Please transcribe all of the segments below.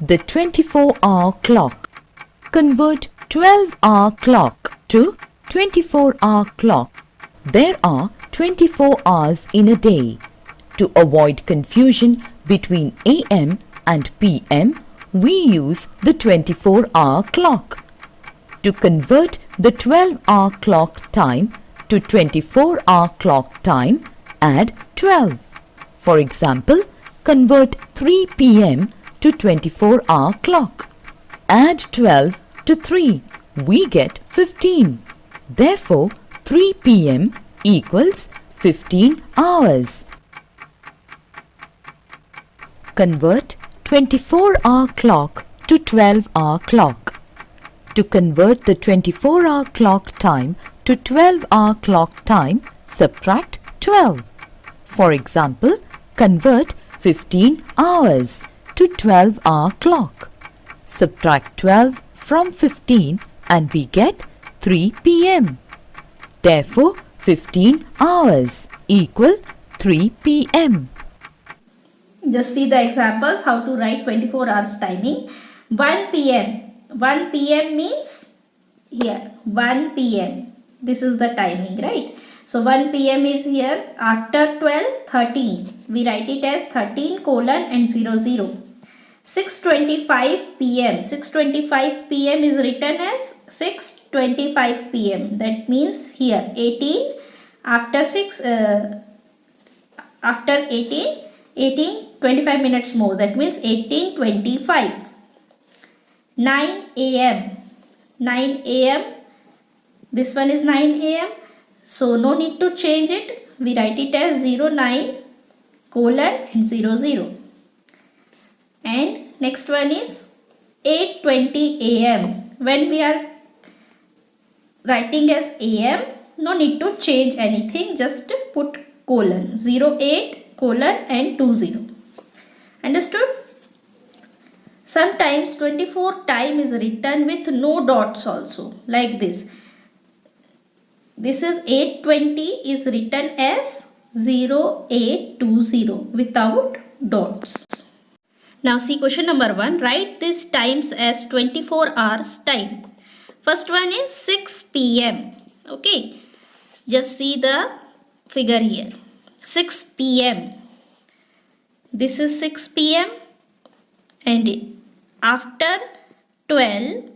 the 24-hour clock. Convert 12-hour clock to 24-hour clock. There are 24 hours in a day. To avoid confusion between AM and PM, we use the 24-hour clock. To convert the 12-hour clock time to 24-hour clock time, add 12. For example, convert 3 PM to 24-hour clock. Add 12 to 3. We get 15. Therefore, 3 PM equals 15 hours. Convert 24-hour clock to 12-hour clock. To convert the 24-hour clock time to 12-hour clock time, subtract 12. For example, convert 15 hours to 12-hour clock. Subtract 12 from 15 and we get 3 PM. Therefore, 15 hours equal 3 PM. Just see the examples how to write 24 hours timing. 1 PM. 1 PM means here 1 PM. This is the timing, right? So 1 PM is here. After 12, 13. We write it as 13 colon and 00. 6:25 PM. 6:25 PM is written as 6:25 PM. That means here 18 after 6 after 18 25 minutes more. That means 18:25. 9 AM. 9 AM. This one is 9 AM. So no need to change it. We write it as 09 colon and 00. And next one is 8:20 AM. When we are writing as AM, no need to change anything. Just put colon. 08 colon and 20. Understood? Sometimes 24 time is written with no dots also. Like this. This is 8:20 is written as 0820 without dots. Now see question number 1. Write these times as 24 hours time. First one is 6 PM. Okay. Just see the figure here. 6 PM. This is 6 PM. And after 12,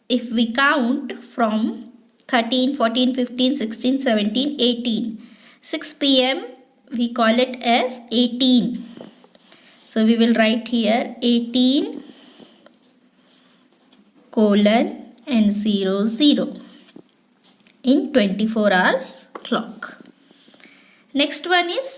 if we count from 13, 14, 15, 16, 17, 18. 6 PM we call it as 18. So we will write here 18 colon and 00 in 24 hours clock. Next one is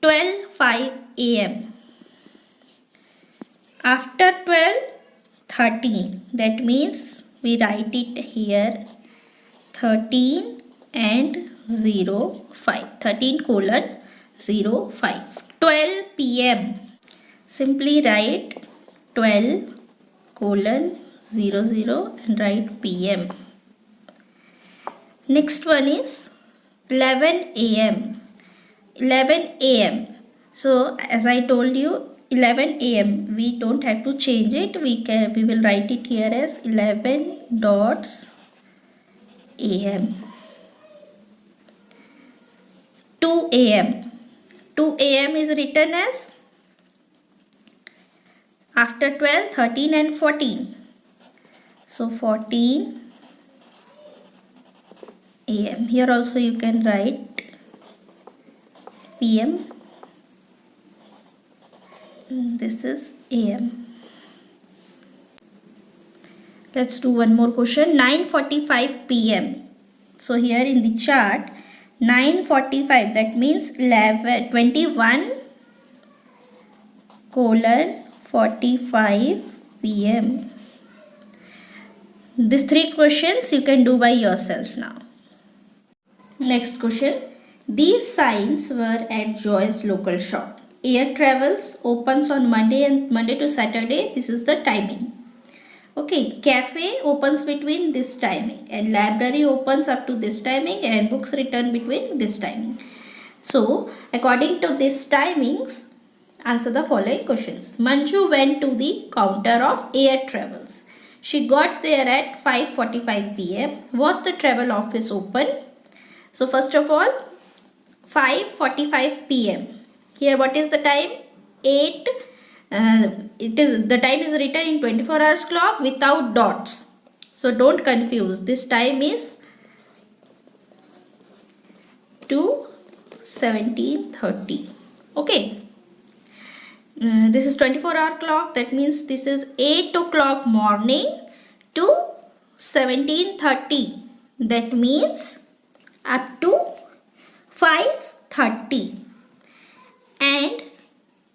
12:05 AM. After 12, 13. That means we write it here 13 and 05. 13 colon 05. 12 PM. Simply write 12 colon 00 and write PM. Next one is 11 AM. 11 AM. So as I told you, 11 AM. We don't have to change it. We will write it here as 11 dots AM. 2 AM. 2 AM is written as after 12, 13 and 14. So 14 AM. Here also you can write PM. This is AM. Let's do one more question. 9:45 PM. So here in the chart 9:45, that means 21 colon 45 PM. These 3 questions you can do by yourself now. Next question. These signs were at Joy's local shop. Air Travels opens on Monday to Saturday. This is the timing. Okay, cafe opens between this timing and library opens up to this timing and books return between this timing. So according to these timings, Answer the following questions. Manju went to the counter of Air Travels. She got there at 5:45 p.m. Was the travel office open? So first of all, 5:45 p.m. Here what is the time? 8. The time is written in 24 hours clock without dots. So don't confuse. This time is to 17:30. Okay. This is 24-hour clock. That means this is 8 o'clock morning to 17:30. That means up to 5:30. And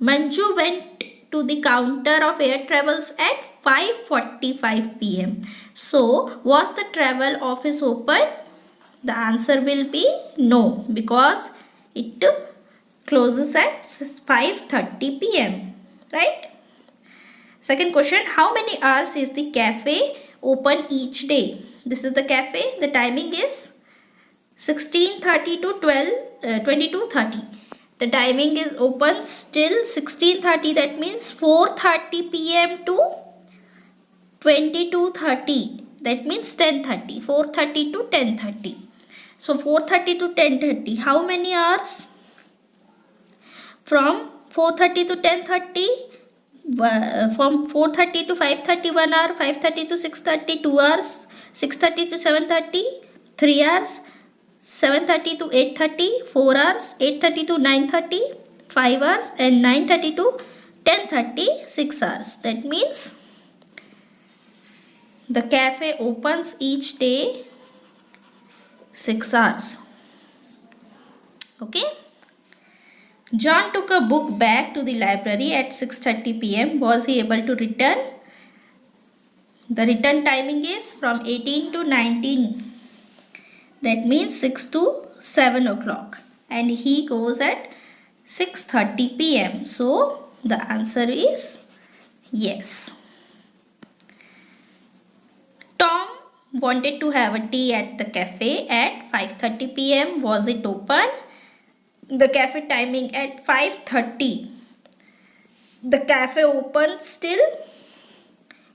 Manju went to the counter of Air Travels at 5:45 p.m. So, was the travel office open? The answer will be no, because it closes at 5:30 p.m. Right? Second question, how many hours is the cafe open each day? This is the cafe. The timing is 16:30 to 22:30. The timing is open still 16:30. That means 4:30 p.m. to 22:30. That means 10:30. 4:30 to 10:30. So 4:30 to 10:30. How many hours? From 4:30 to 10:30. From 4:30 to 5:30, 1 hour. 5:30 to 6:30, 2 hours. 6:30 to 7:30, 3 hours. 7:30 to 8:30, 4 hours. 8:30 to 9:30, 5 hours. And 9:30 to 10:30, 6 hours. That means the cafe opens each day 6 hours. Okay. John took a book back to the library at 6:30 p.m. Was he able to return? The return timing is from 18 to 19. That means 6 to 7 o'clock. And he goes at 6:30 p.m. So, the answer is yes. Tom wanted to have a tea at the cafe at 5:30 p.m. Was it open? The cafe timing at 5:30. The cafe opened still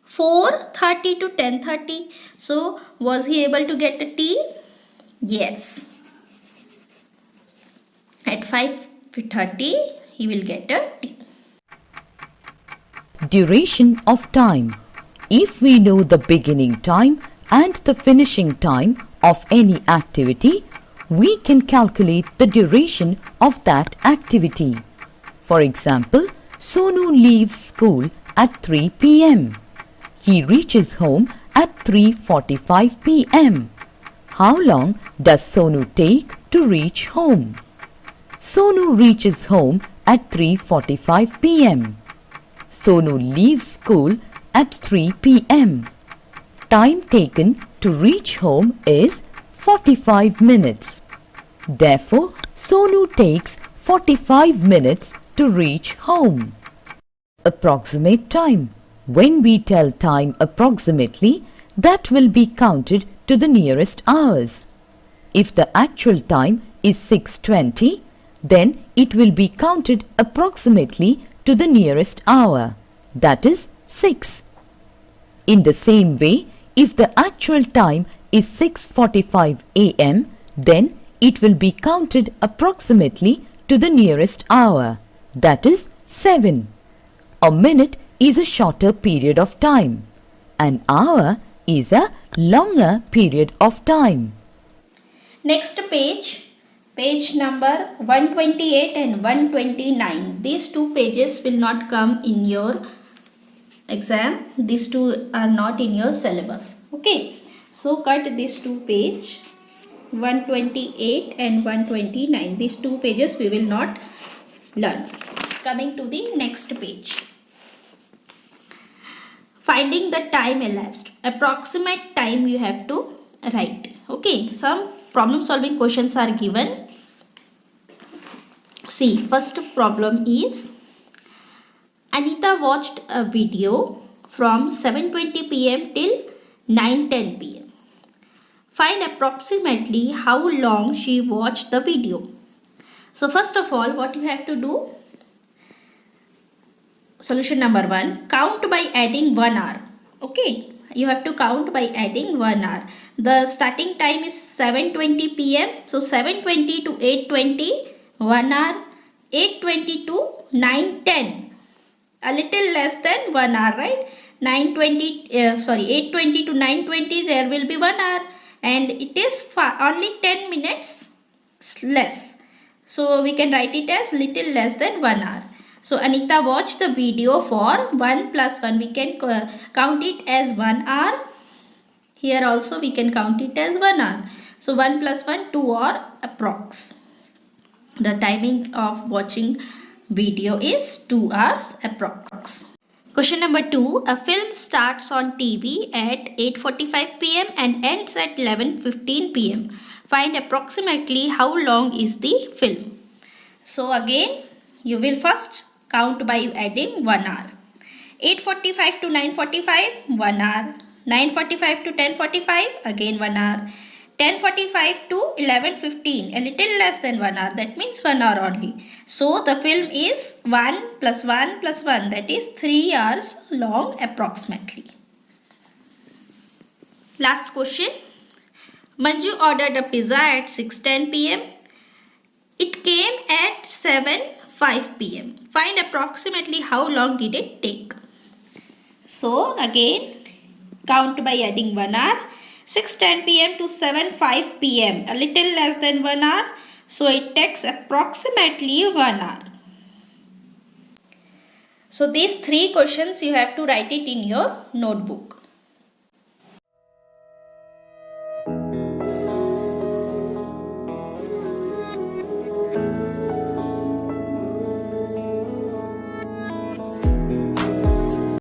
4:30 to 10:30. So, was he able to get a tea? Yes. At 5:30, he will get a tea. Duration of time. If we know the beginning time and the finishing time of any activity, we can calculate the duration of that activity. For example, Sonu leaves school at 3 p.m. He reaches home at 3:45 p.m. How long does Sonu take to reach home? Sonu reaches home at 3:45 p.m. Sonu leaves school at 3 p.m. Time taken to reach home is 45 minutes. Therefore, Sonu takes 45 minutes to reach home. Approximate time. When we tell time approximately, that will be counted to the nearest hours. If the actual time is 6:20, then it will be counted approximately to the nearest hour, that is 6. In the same way, if the actual time is 6:45 a.m., then it will be counted approximately to the nearest hour, that is 7. A minute is a shorter period of time. An hour is a longer period of time. Next page, page number 128 and 129. These two pages will not come in your exam. These two are not in your syllabus. Okay. So cut these two page 128 and 129. These two pages we will not learn. Coming to the next page. Finding the time elapsed. Approximate time you have to write. Okay, some problem solving questions are given. See, first problem is Anita watched a video from 7:20 p.m. till 9:10 p.m. Find approximately how long she watched the video. So first of all, what you have to do? solution number 1, count by adding 1 hour. Okay, you have to count by adding 1 hour. The starting time is 7:20 p.m. So 7:20 to 8:20, 1 hour. 8:20 to 9:10, a little less than 1 hour, right? 8:20 to 9:20, there will be 1 hour, and it is only 10 minutes less. So we can write it as little less than 1 hour. So Anita watched the video for 1 plus 1. We can count it as 1 hour. Here also we can count it as 1 hour. So 1 plus 1, 2 or approx. The timing of watching video is 2 hours approx. Question number 2. A film starts on TV at 8:45 p.m. and ends at 11:15 p.m. Find approximately how long is the film. So again, you will first count by adding 1 hour. 8:45 to 9:45, 1 hour. 9:45 to 10:45, again 1 hour. 10:45 to 11:15, a little less than 1 hour, that means 1 hour only. So the film is 1 plus 1 plus 1, that is 3 hours long approximately. Last question. Manju ordered a pizza at 6:10 p.m. It came at 7:05 p.m. Find approximately how long did it take. So again, count by adding 1 hour. 6:10 p.m. to 7:05 p.m. a little less than 1 hour. So it takes approximately 1 hour. So these 3 questions you have to write it in your notebook.